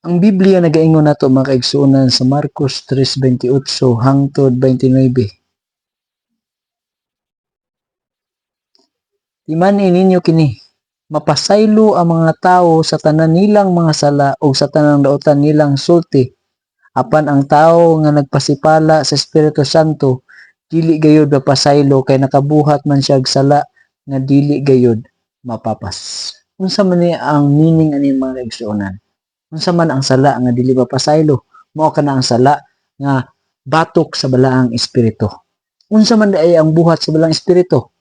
Ang Biblia nagaingon nato mga kaigsuonan sa Marcos 3:28 hangtod 29. Timan-i ninyo kini, mapasaylo ang mga tawo sa tanan nilang mga sala o sa tanang daotan nilang sulti, apan ang tawo nga nagpasipala sa Espiritu Santo dili gayud mapasaylo kay nakabuhat man siya og sala nga dili gayud mapapas. Unsa man ni ang meaning ani mga kaigsuonan? Unsa man ang sala nga dili mapasaylo? Mao kana ang sala nga batok sa balaang espiritu. Unsa man ay ang buhat sa balaang espiritu?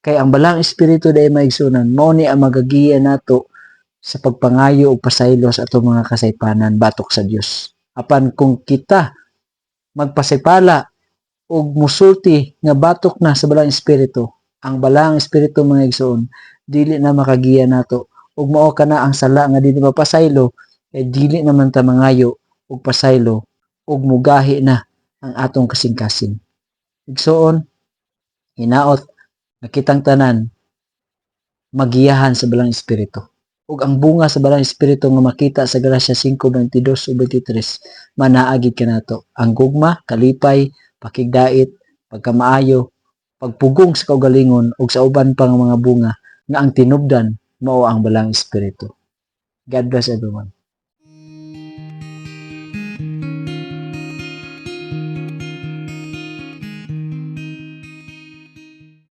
Kay ang balaang espiritu day maigsunan mao ni ang magagiya nato sa pagpangayo og pasaylo sa atong mga kasaypanan batok sa Dios. Apan kung kita magpasaypala og musulti nga batok na sa balaang espiritu, ang balaang espiritu mga igsoon dili na makagiya nato ug mao kana ang sala nga dili mapasaylo kay dili naman ta mangayo og pasaylo ug mugahi na ang atong kasing-kasing. Igsoon, hinaot nga kitang tanan magiyahan sa balang espiritu. Ug ang bunga sa balang espiritu nga makita sa Galasya 5:22 ug 23 manaagid kanato ang gugma, kalipay, pakigdait, pagkamaayo, pagpugong sa kaugalingon ug sa uban pang mga bunga nga ang tinubdan mao ang balang espiritu. God bless everyone.